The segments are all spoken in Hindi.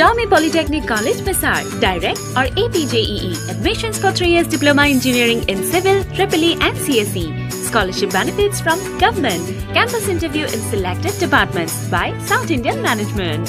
Tommy Polytechnic College, Bassar. Direct or APJEE. Admissions for 3 years Diploma Engineering in Civil, EEE and CSE. Scholarship benefits from government. Campus interview in selected departments by South Indian Management.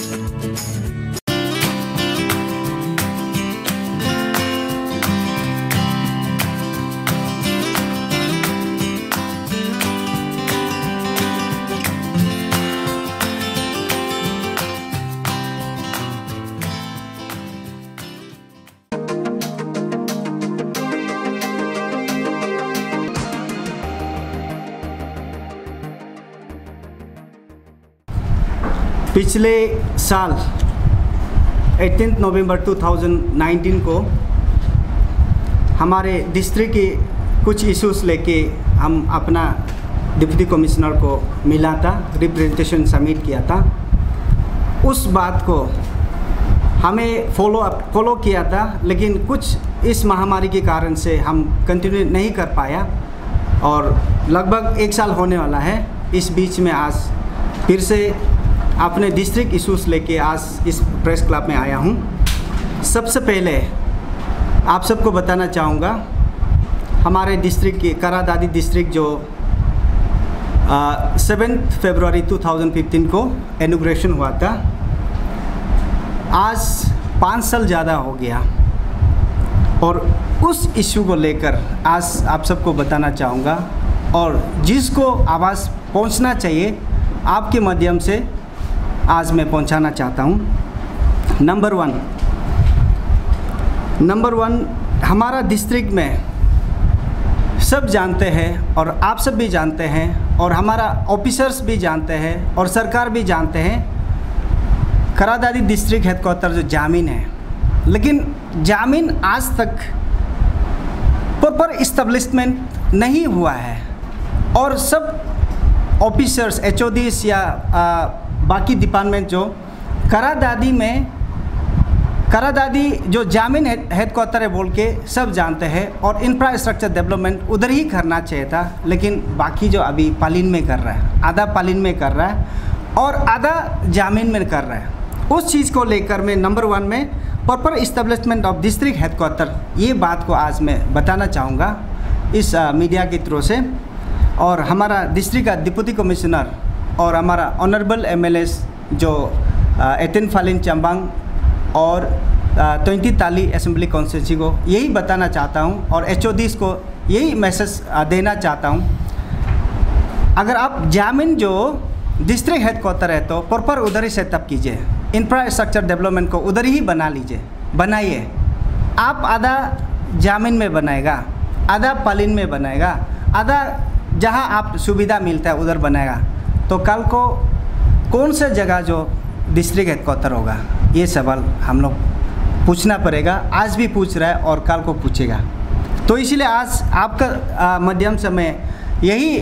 पिछले साल 18 नवंबर 2019 को हमारे डिस्ट्रिक्ट के कुछ इश्यूज़ लेके हम अपना डिप्टी कमिश्नर को मिला था, रिप्रेजेंटेशन सबमिट किया था। उस बात को हमें फॉलो किया था, लेकिन कुछ इस महामारी के कारण से हम कंटिन्यू नहीं कर पाया और लगभग 1 साल होने वाला है। इस बीच में आज फिर से अपने डिस्ट्रिक्ट इश्यूज़ लेके आज इस प्रेस क्लब में आया हूँ। सबसे पहले आप सबको बताना चाहूँगा, हमारे डिस्ट्रिक्ट की करादादी डिस्ट्रिक्ट जो 7 फरवरी 2015 को इनॉग्रेशन हुआ था, आज 5 साल ज़्यादा हो गया और उस इश्यू को लेकर आज आप सबको बताना चाहूँगा और जिसको आवाज़ पहुँचना चाहिए आपके माध्यम से आज मैं पहुंचाना चाहता हूं। नंबर वन हमारा डिस्ट्रिक्ट में सब जानते हैं और आप सब भी जानते हैं और हमारा ऑफिसर्स भी जानते हैं और सरकार भी जानते हैं, करादादी डिस्ट्रिक्ट हेडक्वार्टर जो जामीन है, लेकिन जामीन आज तक प्रॉपर इस्टेब्लिशमेंट नहीं हुआ है और सब ऑफिसर्स HODs या बाकी डिपार्टमेंट जो करादादी जो जामीन हेडक्वार्टर है बोल के सब जानते हैं और इंफ्रास्ट्रक्चर डेवलपमेंट उधर ही करना चाहिए था, लेकिन बाकी जो अभी पालिन में कर रहा है, आधा पालिन में कर रहा है और आधा जामीन में कर रहा है। उस चीज़ को लेकर मैं नंबर 1 में proper establishment of district headquarter, ये बात को आज मैं बताना चाहूँगा इस मीडिया के थ्रू से। और हमारा डिस्ट्रिक्ट का डिप्टी कमिश्नर और हमारा ऑनरेबल MLAs जो 18 फालिन चंबांग और 20 ताली असेंबली कॉन्स्टिट्यूंसी को यही बताना चाहता हूं और HODs को यही मैसेज देना चाहता हूं, अगर आप जामीन जो डिस्ट्रिक्ट हेडक्वार्टर है तो प्रॉपर उधर ही सेटअप कीजिए, इंफ्रास्ट्रक्चर डेवलपमेंट को उधर ही बनाइए। आप आधा जामीन में बनाएगा, आधा पालिन में बनाएगा, आधा जहां आप सुविधा मिलता है उधर बनाएगा, तो कल को कौन सा जगह जो डिस्ट्रिक्ट हेडक्वार्टर होगा, ये सवाल हम लोग पूछना पड़ेगा। आज भी पूछ रहा है और कल को पूछेगा। तो इसीलिए आज आपका माध्यम से मैं यही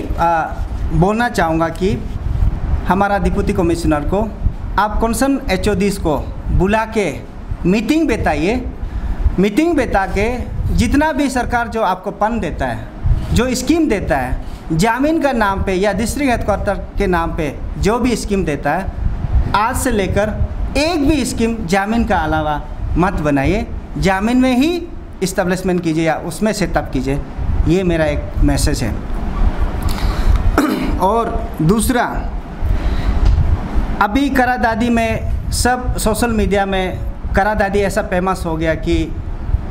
बोलना चाहूँगा कि हमारा डिप्टी कमिश्नर को आप कंसर्न HODs को बुला के मीटिंग बिता के जितना भी सरकार जो आपको फंड देता है, जो स्कीम देता है जामीन का नाम पे या डिस्ट्रिक्ट हेडक्वार्टर के नाम पे, जो भी स्कीम देता है, आज से लेकर एक भी स्कीम जामीन का अलावा मत बनाइए, जामीन में ही इस्टेब्लिशमेंट कीजिए या उसमें सेटअप कीजिए। ये मेरा एक मैसेज है। और दूसरा, अभी करादादी में सब सोशल मीडिया में करादादी ऐसा फेमस हो गया कि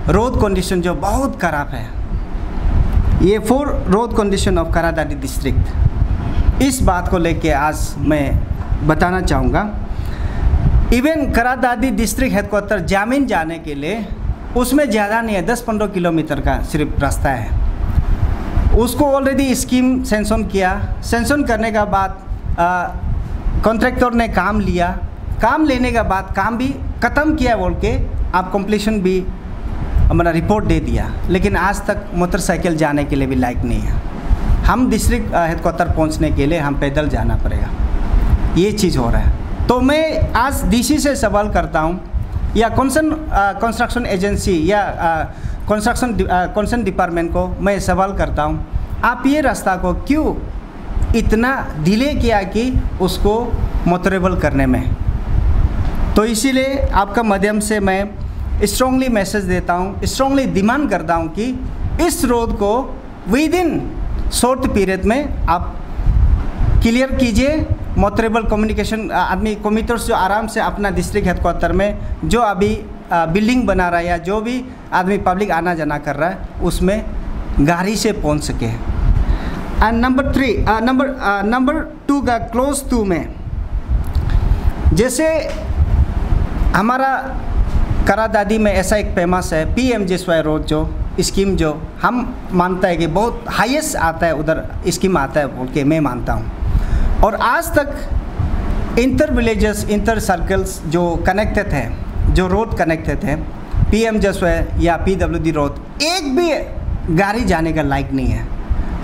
रोड कंडीशन जो बहुत ख़राब है, ये 4 रोड कंडीशन ऑफ करादादी डिस्ट्रिक्ट, इस बात को लेके आज मैं बताना चाहूँगा। इवन करादादी डिस्ट्रिक्ट हेडक्वार्टर जामीन जाने के लिए उसमें ज़्यादा नहीं है, 10-15 किलोमीटर का सिर्फ रास्ता है। उसको ऑलरेडी स्कीम सेंक्शन किया, सेंक्शन करने के बाद कॉन्ट्रैक्टर ने काम लिया, काम लेने के बाद काम भी ख़त्म किया बोल के आप कंप्लीशन भी हमारा रिपोर्ट दे दिया, लेकिन आज तक मोटरसाइकिल जाने के लिए भी लायक नहीं है। हम डिस्ट्रिक्ट हेडक्वार्टर पहुंचने के लिए हम पैदल जाना पड़ेगा, ये चीज़ हो रहा है। तो मैं आज DC से सवाल करता हूं या कंस्ट्रक्शन एजेंसी या कंस्ट्रक्शन डिपार्टमेंट को मैं सवाल करता हूं, आप ये रास्ता को क्यों इतना डिले किया कि उसको मोटरेबल करने में। तो तो इसीलिए आपका माध्यम से मैं स्ट्रॉन्गली मैसेज देता हूँ, स्ट्रॉन्गली डिमांड करता हूँ कि इस रोड को विद इन शॉर्ट पीरियड में आप क्लियर कीजिए। मोटरेबल कम्युनिकेशन आदमी कम्यूटर्स जो आराम से अपना डिस्ट्रिक्ट हेडक्वार्टर में जो अभी बिल्डिंग बना रहा है या जो भी आदमी पब्लिक आना जाना कर रहा है उसमें गाड़ी से पहुंच सके। एंड नंबर 2 का क्लोज 2 में जैसे हमारा करादादी में ऐसा एक फेमस है PMJSY रोड जो स्कीम जो हम मानता है कि बहुत हाईएस्ट आता है उधर स्कीम आता है बोल के मैं मानता हूँ। और आज तक इंटर विलेजेस इंटर सर्कल्स जो कनेक्टेड हैं, जो रोड कनेक्टेड हैं PMJSY या PWD रोड, एक भी गाड़ी जाने का लायक नहीं है।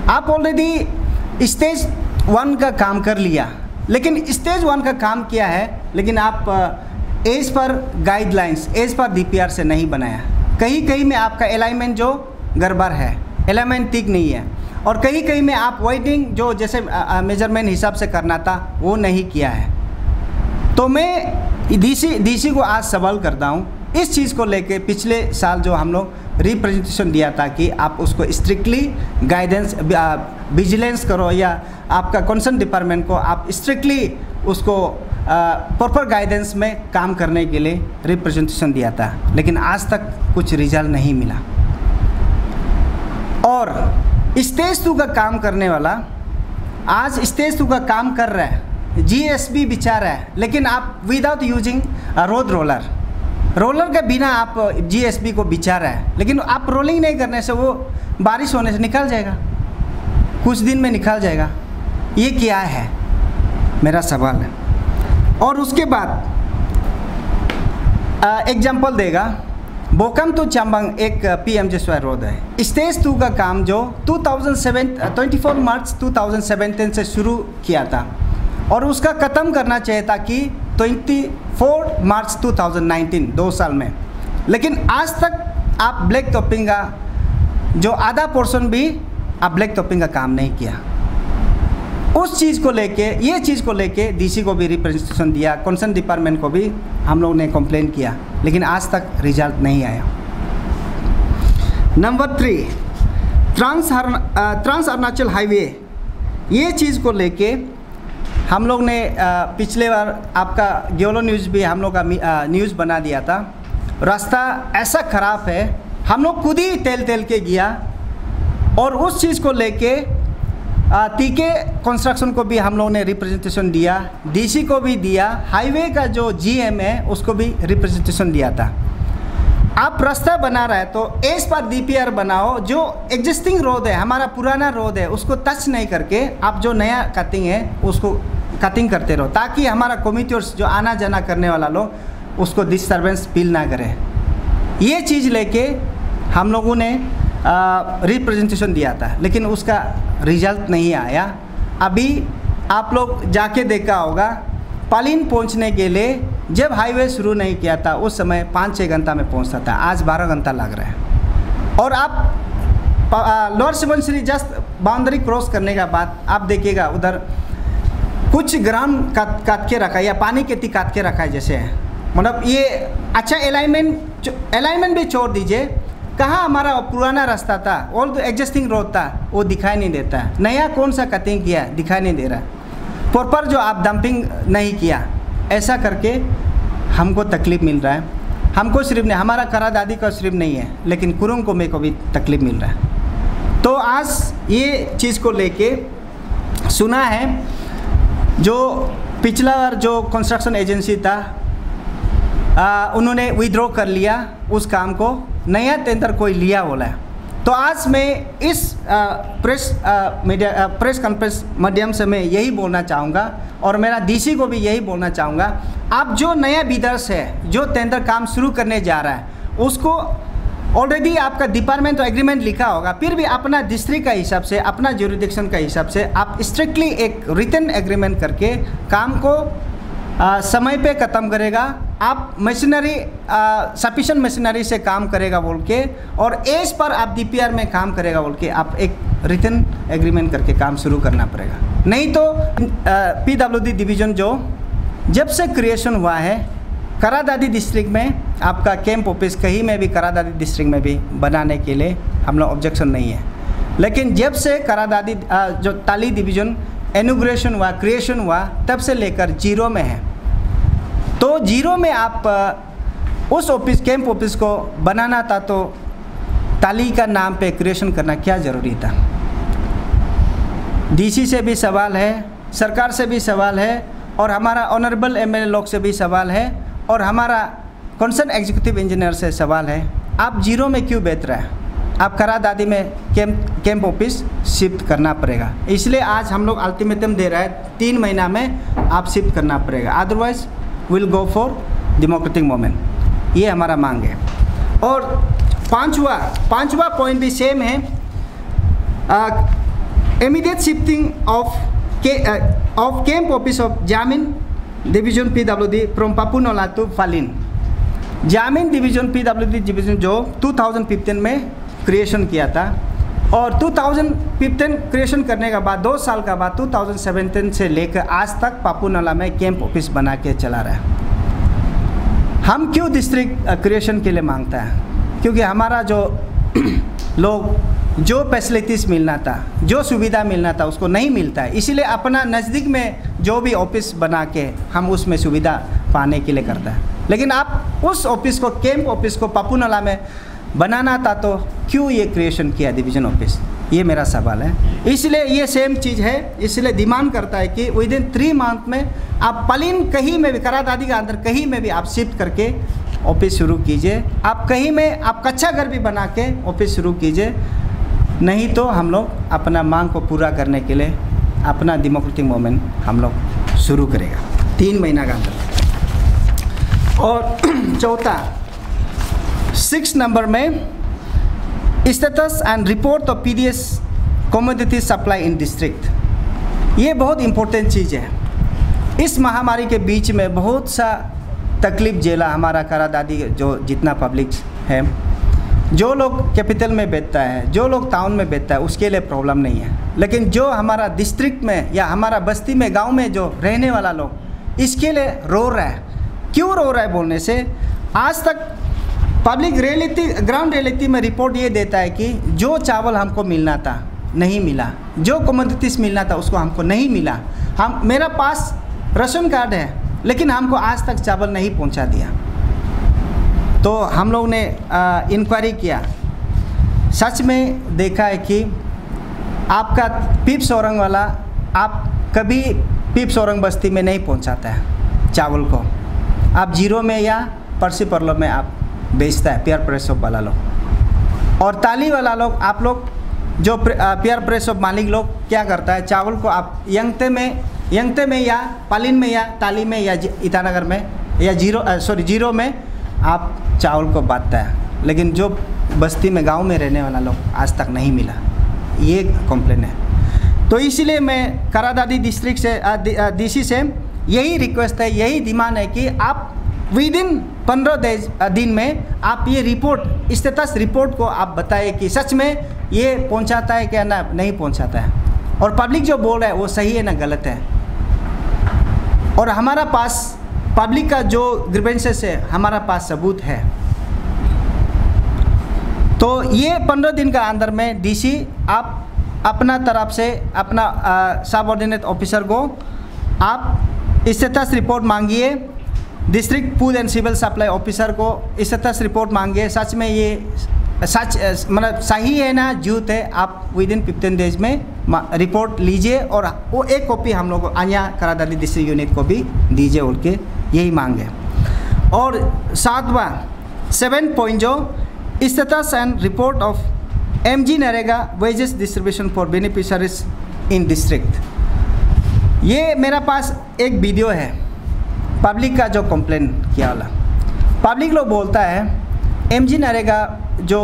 आप ऑलरेडी स्टेज 1 का काम कर लिया, लेकिन स्टेज 1 का काम किया है लेकिन आप as per guidelines, as per DPR से नहीं बनाया। कहीं कहीं में आपका अलाइनमेंट जो गड़बड़ है, अलाइनमेंट ठीक नहीं है, और कहीं कहीं में आप वाइडिंग जो जैसे मेजरमेंट हिसाब से करना था वो नहीं किया है। तो मैं DC को आज सवाल करता हूँ इस चीज़ को लेके। पिछले साल जो हम लोग रिप्रेजेंटेशन दिया था कि आप उसको स्ट्रिक्टली गाइडेंस विजिलेंस करो या आपका कंसर्न डिपार्टमेंट को आप स्ट्रिक्टली उसको प्रॉपर गाइडेंस में काम करने के लिए रिप्रेजेंटेशन दिया था, लेकिन आज तक कुछ रिजल्ट नहीं मिला। और स्टेज 2 का काम करने वाला आज स्टेज 2 का काम कर रहा है, GSB बिछा रहा है, लेकिन आप विदाउट यूजिंग रोड रोलर के बिना आप GSB को बिछा रहा है, लेकिन आप रोलिंग नहीं करने से वो बारिश होने से निकल जाएगा, कुछ दिन में निकल जाएगा। ये क्या है मेरा सवाल है। और उसके बाद एग्जाम्पल देगा बोकम टू चांबांग एक PMJSY रोड है। स्टेज 2 का काम जो 24 मार्च 2017 से शुरू किया था और उसका ख़त्म करना चाहिए था कि 24 मार्च 2019, 2 साल में, लेकिन आज तक आप ब्लैक टॉपिंग का जो आधा पोर्शन भी आप ब्लैक टॉपिंग का काम नहीं किया। उस चीज़ को लेके, ये चीज़ को लेके DC को भी रिप्रेजेंटेशन दिया, कंसर्न डिपार्टमेंट को भी हम लोग ने कंप्लेंट किया, लेकिन आज तक रिजल्ट नहीं आया। नंबर 3 ट्रांस अरुणाचल हाईवे, ये चीज़ को लेके हम लोग ने पिछले बार आपका ग्योलो न्यूज़ भी हम लोग का न्यूज़ बना दिया था। रास्ता ऐसा ख़राब है, हम लोग खुद ही तेल के गया और उस चीज़ को लेके TK कंस्ट्रक्शन को भी हम लोग ने रिप्रेजेंटेशन दिया, DC को भी दिया, हाईवे का जो GM है उसको भी रिप्रेजेंटेशन दिया था। आप रास्ता बना रहा है तो एज पर DPR बनाओ, जो एग्जिस्टिंग रोड है, हमारा पुराना रोड है, उसको टच नहीं करके आप जो नया कटिंग है उसको कटिंग करते रहो, ताकि हमारा कम्यूटर्स जो आना जाना करने वाला लोग उसको डिस्टर्बेंस फील ना करें। ये चीज़ लेके हम लोगों ने रिप्रेजेंटेशन दिया था, लेकिन उसका रिजल्ट नहीं आया। अभी आप लोग जाके देखा होगा, पालीन पहुंचने के लिए जब हाईवे शुरू नहीं किया था उस समय 5-6 घंटा में पहुंचता था, आज 12 घंटा लग रहा है। और आप lower Subansiri just boundary cross करने के बाद आप देखिएगा उधर कुछ ग्राम काट के रखा है या पानी के ती काट के रखा है जैसे है, मतलब ये अच्छा अलाइनमेंट भी छोड़ दीजिए। कहाँ हमारा पुराना रास्ता था, ओल्ड एग्जिस्टिंग रोड था, वो दिखाई नहीं देता है। नया कौन सा कटिंग किया दिखाई नहीं दे रहा है। प्रॉपर जो आप डंपिंग नहीं किया, ऐसा करके हमको तकलीफ़ मिल रहा है। हमको सिर्फ नहीं, हमारा करा दादी का सिर्फ नहीं है, लेकिन कुरुंग को मेरे को भी तकलीफ़ मिल रहा है। तो आज ये चीज़ को लेके सुना है, जो पिछला बार जो कंस्ट्रक्शन एजेंसी था उन्होंने विड्रॉ कर लिया उस काम को, नया टेंडर कोई लिया बोला है। तो आज मैं इस प्रेस कॉन्फ्रेंस माध्यम से मैं यही बोलना चाहूँगा और मेरा DC को भी यही बोलना चाहूँगा, आप जो नया बिल्डर्स है जो टेंडर काम शुरू करने जा रहा है उसको ऑलरेडी आपका डिपार्टमेंट एग्रीमेंट लिखा होगा, फिर भी अपना डिस्ट्रिक्ट का हिसाब से, अपना ज्यूरिडिक्शन का हिसाब से आप स्ट्रिक्टली एक रिटन एग्रीमेंट करके काम को समय पे ख़त्म करेगा। आप मशीनरी सफिशेंट मशीनरी से काम करेगा बोल के, और एज पर आप DPR में काम करेगा बोल के आप एक रिटन एग्रीमेंट करके काम शुरू करना पड़ेगा। नहीं तो PWD डिवीज़न जो जब से क्रिएशन हुआ है करादादी डिस्ट्रिक्ट में आपका कैंप ऑफिस कहीं में भी करादादी डिस्ट्रिक्ट में भी बनाने के लिए हम लोग ऑब्जेक्शन नहीं है। लेकिन जब से करादादी जो ताली डिवीज़न इनॉग्रेशन हुआ, क्रिएशन हुआ, तब से लेकर जीरो में है। तो जीरो में आप उस ऑफिस कैंप ऑफिस को बनाना था तो ताली का नाम पे क्रिएशन करना क्या ज़रूरी था। डीसी से भी सवाल है, सरकार से भी सवाल है, और हमारा ऑनरेबल एमएलए लोग से भी सवाल है, और हमारा कंसर्न एग्जीक्यूटिव इंजीनियर से सवाल है, आप जीरो में क्यों बेच रहे हैं। आप करादादी में कैंप ऑफिस शिफ्ट करना पड़ेगा। इसलिए आज हम लोग अल्टीमेटम दे रहा है 3 महीना में आप शिफ्ट करना पड़ेगा, otherwise will go for democratic movement. ये हमारा मांग है। और पांचवा पॉइंट भी सेम है, immediate shifting of camp office of जामिन डिवीजन PWD फ्रॉम पापुनोला टू फालिन। जामिन डिवीजन PWD डिवीजन जो 2015 में क्रिएशन किया था, और 2015 क्रिएशन करने के बाद 2 साल के बाद 2017 से लेकर आज तक पापुनोला में कैंप ऑफिस बना के चला रहा है। हम क्यों डिस्ट्रिक्ट क्रिएशन के लिए मांगता है, क्योंकि हमारा जो लोग जो फैसिलिटीज़ मिलना था, जो सुविधा मिलना था, उसको नहीं मिलता है। इसीलिए अपना नज़दीक में जो भी ऑफिस बना के हम उसमें सुविधा पाने के लिए करता है। लेकिन आप उस ऑफिस को, कैंप ऑफिस को पापुनोला में बनाना था तो क्यों ये क्रिएशन किया डिवीज़न ऑफिस, ये मेरा सवाल है। इसलिए ये सेम चीज़ है, इसलिए डिमांड करता है कि विदिन 3 मंथ में आप पालिन कहीं में भी, करादादी के अंदर कहीं में भी आप शिफ्ट करके ऑफिस शुरू कीजिए। आप कहीं में आप कच्चा घर भी बना के ऑफिस शुरू कीजिए, नहीं तो हम लोग अपना मांग को पूरा करने के लिए अपना डेमोक्रेटिक मूवमेंट हम लोग शुरू करेगा 3 महीना के अंदर। और चौथा 6 नंबर में status and report of PDS commodity supply in district. ये बहुत इम्पोर्टेंट चीज़ है। इस महामारी के बीच में बहुत सा तकलीफ झेला हमारा करादादी जो जितना पब्लिक है। जो लोग कैपिटल में बेचता है, जो लोग टाउन में बेचता है, उसके लिए प्रॉब्लम नहीं है। लेकिन जो हमारा डिस्ट्रिक्ट में या हमारा बस्ती में, गांव में जो रहने वाला लोग, इसके लिए रो रहा है। क्यों रो रहा है बोलने से, आज तक पब्लिक रियलिटी, ग्राउंड रियलिटी में रिपोर्ट ये देता है कि जो चावल हमको मिलना था नहीं मिला, जो कमोडिटीज़ मिलना था उसको हमको नहीं मिला। मेरा पास राशन कार्ड है लेकिन हमको आज तक चावल नहीं पहुंचा दिया। तो हम लोग ने इंक्वायरी किया, सच में देखा है कि आपका पीप्स औरंग वाला आप कभी पीप्स औरंग बस्ती में नहीं पहुंचाता है चावल को। आप जीरो में या परसी परलो में आप बेचता है पेयर प्रेस ऑफ वाला लोग। और ताली वाला लोग, आप लोग जो पेयर प्रेस ऑफ मालिक लोग क्या करता है, चावल को आप यंगते में या पालिन में या ताली में या ईटानगर में या जीरो में आप चावल को बांटता है। लेकिन जो बस्ती में, गांव में रहने वाला लोग आज तक नहीं मिला, ये कंप्लेन है। तो इसीलिए मैं करादादी डिस्ट्रिक्ट से DC से यही रिक्वेस्ट है, यही डिमांड है कि आप विदिन 15 दिन में आप ये रिपोर्ट, स्टेटस रिपोर्ट को आप बताइए कि सच में ये पहुंचाता है क्या ना नहीं पहुंचाता है, और पब्लिक जो बोल रहा है वो सही है ना गलत है। और हमारा पास पब्लिक का जो ग्रीवेंसेस है, हमारा पास सबूत है। तो ये 15 दिन का अंदर में DC आप अपना तरफ से अपना सबऑर्डिनेट ऑफिसर को आप स्टेटस रिपोर्ट मांगिए। District food and civil supply officer को स्टेटस रिपोर्ट मांगिए, सच में ये मतलब सही है ना झूठ है। आप विदिन 15 डेज में रिपोर्ट लीजिए और वो एक कॉपी हम लोग को अन्य करादादी डिस्ट्रिक्ट यूनिट को भी दीजिए, उनके यही मांग है। और 7 पॉइंट जो status and report of MG NREGA wages distribution for beneficiaries in district. ये मेरा पास एक वीडियो है पब्लिक का जो कंप्लेन किया वाला। पब्लिक लोग बोलता है MG नरेगा जो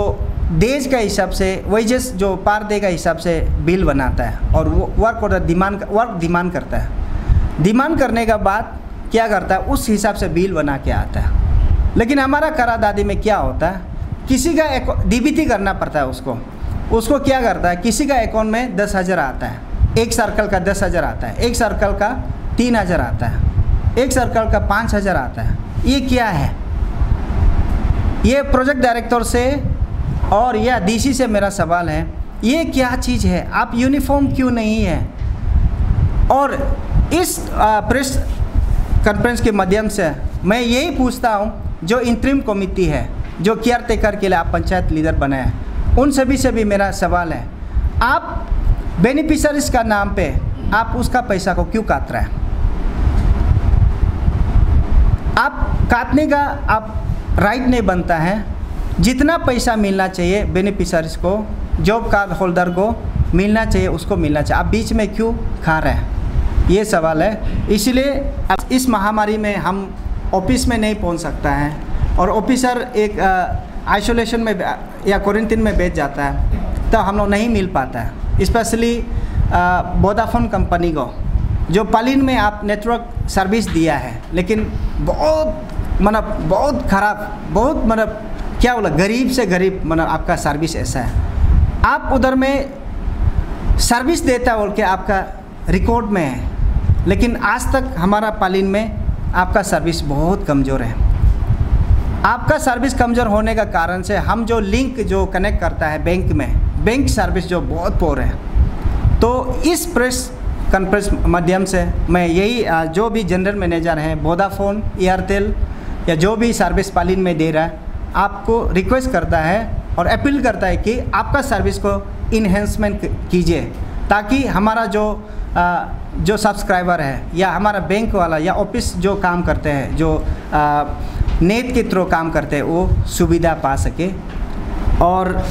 देश का हिसाब से वेजेस जो पर डे का हिसाब से बिल बनाता है और वो वर्क डिमांड करता है। डिमांड करने के बाद क्या करता है, उस हिसाब से बिल बना के आता है। लेकिन हमारा करादादी में क्या होता है, किसी का DBT करना पड़ता है उसको क्या करता है, किसी का अकाउंट में 10,000 आता है, एक सर्कल का 10,000 आता है, एक सर्कल का 3,000 आता है, एक सर्कल का 5,000 आता है। ये क्या है? ये प्रोजेक्ट डायरेक्टर से और या डीसी से मेरा सवाल है, ये क्या चीज़ है? आप यूनिफॉर्म क्यों नहीं है? और इस प्रेस कॉन्फ्रेंस के माध्यम से मैं यही पूछता हूँ, जो इंटरिम कमिटी है, जो केयर टेकर के लिए आप पंचायत लीडर बने हैं, उन सभी से भी मेरा सवाल है, आप बेनिफिशरीज का नाम पे आप उसका पैसा को क्यों काट रहे हैं? आप काटने का आप राइट नहीं बनता है। जितना पैसा मिलना चाहिए बेनिफिशरीज को, जॉब कार्ड होल्डर को मिलना चाहिए, उसको मिलना चाहिए। आप बीच में क्यों खा रहे हैं? ये सवाल है। इसलिए इस महामारी में हम ऑफिस में नहीं पहुंच सकता है और ऑफिसर एक आइसोलेशन में या क्वारंटीन में बैठ जाता है, तो हम लोग नहीं मिल पाता है। स्पेशली वोडाफोन कंपनी को, जो पालिन में आप नेटवर्क सर्विस दिया है, लेकिन बहुत ख़राब, बहुत क्या बोला, गरीब से गरीब आपका सर्विस ऐसा है। आप उधर में सर्विस देता बोल के आपका रिकॉर्ड में है, लेकिन आज तक हमारा पालिन में आपका सर्विस बहुत कमज़ोर है। आपका सर्विस कमज़ोर होने का कारण से हम जो लिंक जो कनेक्ट करता है बैंक में, बैंक सर्विस जो बहुत पोर है। तो इस प्रेस कॉन्फ्रेंस माध्यम से मैं यही जो भी जनरल मैनेजर हैं वोडाफोन, एयरटेल या जो भी सर्विस पालिन में दे रहा है, आपको रिक्वेस्ट करता है और अपील करता है कि आपका सर्विस को इन्हेंसमेंट कीजिए, ताकि हमारा जो सब्सक्राइबर है या हमारा बैंक वाला या ऑफिस जो काम करते हैं, जो नेट के थ्रू काम करते हैं, वो सुविधा पा सके। और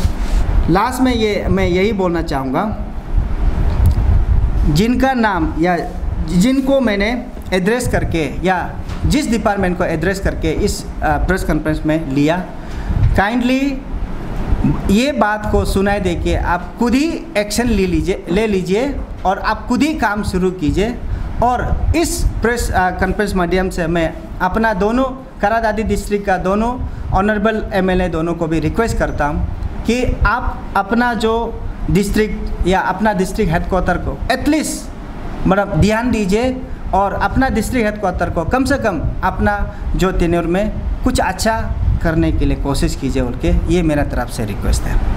लास्ट में मैं यही बोलना चाहूँगा, जिनका नाम या जिनको मैंने एड्रेस करके या जिस डिपार्टमेंट को एड्रेस करके इस प्रेस कॉन्फ्रेंस में लिया, काइंडली ये बात को सुनाई दे के आप खुद ही एक्शन ले लीजिए और आप खुद ही काम शुरू कीजिए। और इस प्रेस कॉन्फ्रेंस माध्यम से मैं अपना दोनों करादादी डिस्ट्रिक्ट का दोनों ऑनरेबल एमएलए दोनों को भी रिक्वेस्ट करता हूँ कि आप अपना जो डिस्ट्रिक्ट या अपना डिस्ट्रिक्ट हेडक्वार्टर को एटलीस्ट ध्यान दीजिए और अपना डिस्ट्रिक्ट हेडक्वार्टर को कम से कम अपना जो टेन्योर में कुछ अच्छा करने के लिए कोशिश कीजिए बोल के ये मेरा तरफ से रिक्वेस्ट है।